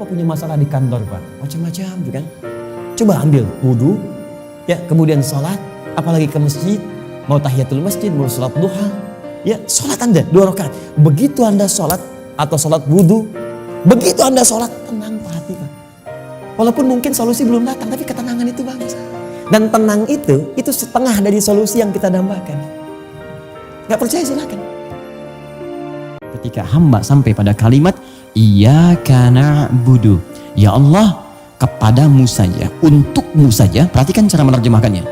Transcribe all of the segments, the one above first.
Bapak punya masalah di kantor, Pak. Macam-macam tuh kan. Coba ambil wudhu, ya, kemudian sholat, apalagi ke masjid, mau tahiyatul masjid, mau sholat duha, ya, sholat Anda 2 rakaat. Begitu Anda sholat atau sholat wudhu, begitu Anda sholat, tenang hati, Pak. Walaupun mungkin solusi belum datang, tapi ketenangan itu bagus. Dan tenang itu setengah dari solusi yang kita dambakan. Gak percaya silakan. Ketika hamba sampai pada kalimat Iyyaka na'budu, ya Allah, kepadamu saja, untukmu saja. Perhatikan cara menerjemahkannya.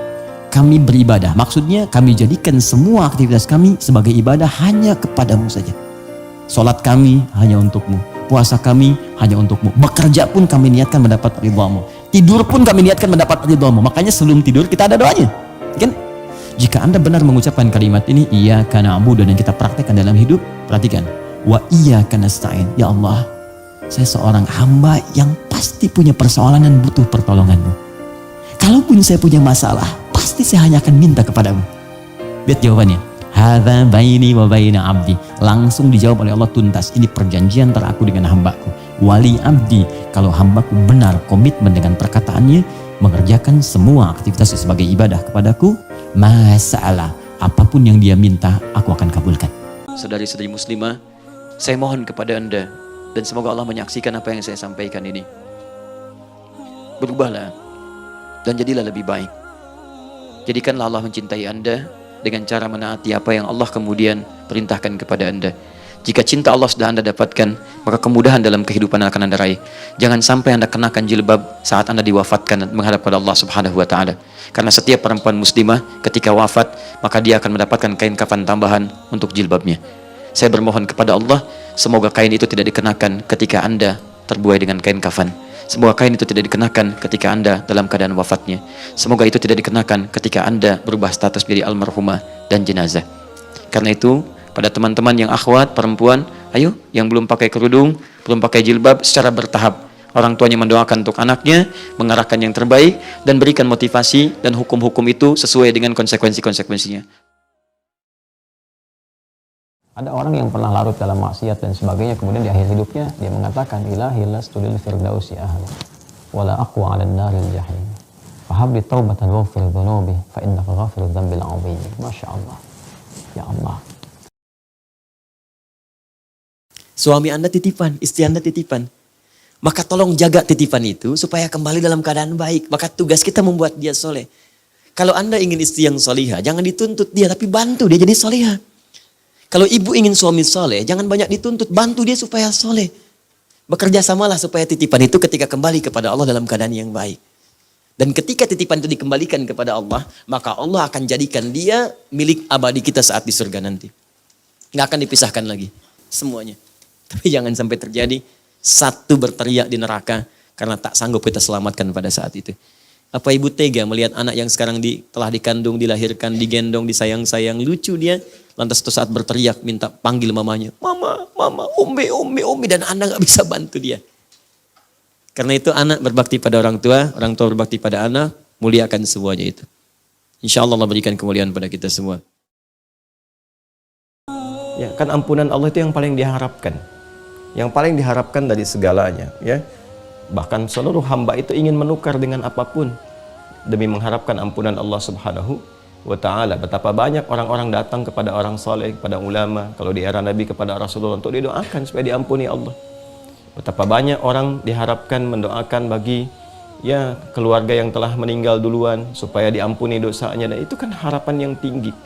Kami beribadah, maksudnya kami jadikan semua aktivitas kami sebagai ibadah hanya kepadamu saja. Sholat kami hanya untukmu, puasa kami hanya untukmu, bekerja pun kami niatkan mendapat ridhamu, tidur pun kami niatkan mendapat ridhamu. Makanya sebelum tidur kita ada doanya, kan? Jika Anda benar mengucapkan kalimat ini, Iyyaka na'budu, dan kita praktekkan dalam hidup, perhatikan, wa iyyaka nasta'in, ya Allah, saya seorang hamba yang pasti punya persoalan dan butuh pertolonganmu. Kalaupun saya punya masalah, pasti saya hanya akan minta kepadamu. Lihat jawabannya, hadza baini wa baina abdi. Langsung dijawab oleh Allah tuntas. Ini perjanjian antara aku dengan hambaku. Wali abdi, kalau hambaku benar komitmen dengan perkataannya, mengerjakan semua aktivitas sebagai ibadah kepadaku, masalah apapun yang dia minta, aku akan kabulkan. Saudari-saudari muslimah, saya mohon kepada Anda, dan semoga Allah menyaksikan apa yang saya sampaikan ini. Berubahlah dan jadilah lebih baik. Jadikanlah Allah mencintai Anda dengan cara menaati apa yang Allah kemudian perintahkan kepada Anda. Jika cinta Allah sudah Anda dapatkan, maka kemudahan dalam kehidupan akan Anda raih. Jangan sampai Anda kenakan jilbab saat Anda diwafatkan dan menghadap kepada Allah Subhanahu wa Ta'ala. Karena setiap perempuan muslimah ketika wafat, maka dia akan mendapatkan kain kafan tambahan untuk jilbabnya. Saya bermohon kepada Allah, semoga kain itu tidak dikenakan ketika Anda terbuai dengan kain kafan. Semoga kain itu tidak dikenakan ketika Anda dalam keadaan wafatnya. Semoga itu tidak dikenakan ketika Anda berubah status menjadi almarhumah dan jenazah. Karena itu, pada teman-teman yang akhwat, perempuan, ayo yang belum pakai kerudung, belum pakai jilbab, secara bertahap. Orang tuanya mendoakan untuk anaknya, mengarahkan yang terbaik, dan berikan motivasi dan hukum-hukum itu sesuai dengan konsekuensi-konsekuensinya. Ada orang yang pernah larut dalam maksiat dan sebagainya, kemudian di akhir hidupnya dia mengatakan, ilahi lastu lil firdausi ahla wala aqwa 'ala an-naril jahim fahabli taubatan waghfir dhunubi fa innaka ghafirudz dzambil 'azim. Masya Allah, ya Allah. Suami Anda titipan, istri Anda titipan, maka tolong jaga titipan itu supaya kembali dalam keadaan baik. Maka tugas kita membuat dia soleh. Kalau Anda ingin istri yang solihah, jangan dituntut dia, tapi bantu dia jadi solihah. Kalau ibu ingin suami soleh, jangan banyak dituntut, bantu dia supaya soleh. Bekerja samalah supaya titipan itu ketika kembali kepada Allah dalam keadaan yang baik. Dan ketika titipan itu dikembalikan kepada Allah, maka Allah akan jadikan dia milik abadi kita saat di surga nanti. Nggak akan dipisahkan lagi, semuanya. Tapi jangan sampai terjadi satu berteriak di neraka karena tak sanggup kita selamatkan pada saat itu. Apa ibu tega melihat anak yang sekarang telah dikandung, dilahirkan, digendong, disayang-sayang, lucu dia, lantas suatu saat berteriak minta panggil mamanya, mama, mama, ummi, dan Anda nggak bisa bantu dia. Karena itu anak berbakti pada orang tua berbakti pada anak, muliakan semuanya itu. Insya Allah Allah berikan kemuliaan pada kita semua. Ya, kan ampunan Allah itu yang paling diharapkan. Yang paling diharapkan dari segalanya, ya. Bahkan seluruh hamba itu ingin menukar dengan apapun demi mengharapkan ampunan Allah Subhanahu wa Ta'ala. Betapa banyak orang-orang datang kepada orang soleh, kepada ulama, kalau di era Nabi kepada Rasulullah untuk didoakan supaya diampuni Allah. Betapa banyak orang diharapkan mendoakan bagi ya keluarga yang telah meninggal duluan supaya diampuni dosanya, dan itu kan harapan yang tinggi.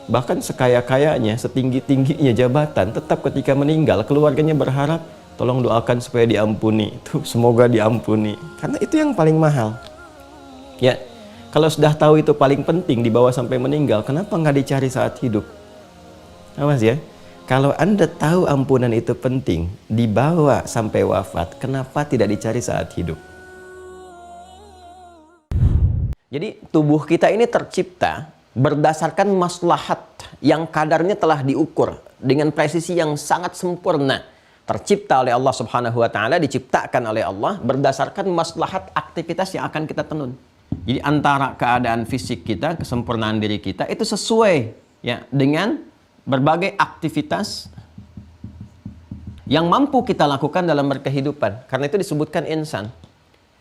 Bahkan sekaya-kayanya, setinggi-tingginya jabatan, tetap ketika meninggal keluarganya berharap tolong doakan supaya diampuni. Tuh, semoga diampuni. Karena itu yang paling mahal. Ya, kalau sudah tahu itu paling penting dibawa sampai meninggal, kenapa nggak dicari saat hidup? Awas ya. Kalau Anda tahu ampunan itu penting, dibawa sampai wafat, kenapa tidak dicari saat hidup? Jadi tubuh kita ini tercipta berdasarkan maslahat yang kadarnya telah diukur dengan presisi yang sangat sempurna. Tercipta oleh Allah Subhanahu wa Ta'ala, diciptakan oleh Allah berdasarkan maslahat aktivitas yang akan kita tenun. Jadi antara keadaan fisik kita, kesempurnaan diri kita itu sesuai ya dengan berbagai aktivitas yang mampu kita lakukan dalam berkehidupan. Karena itu disebutkan insan.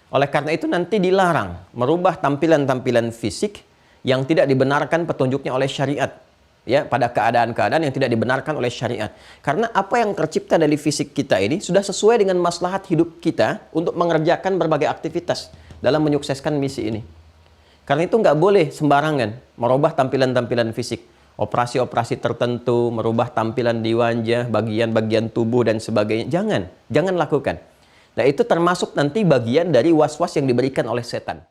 Oleh karena itu nanti dilarang merubah tampilan-tampilan fisik yang tidak dibenarkan petunjuknya oleh syariat. Ya, pada keadaan-keadaan yang tidak dibenarkan oleh syariat. Karena apa yang tercipta dari fisik kita ini sudah sesuai dengan maslahat hidup kita untuk mengerjakan berbagai aktivitas dalam menyukseskan misi ini. Karena itu nggak boleh sembarangan merubah tampilan-tampilan fisik. Operasi-operasi tertentu, merubah tampilan di wajah, bagian-bagian tubuh dan sebagainya. Jangan lakukan. Nah, itu termasuk nanti bagian dari was-was yang diberikan oleh setan.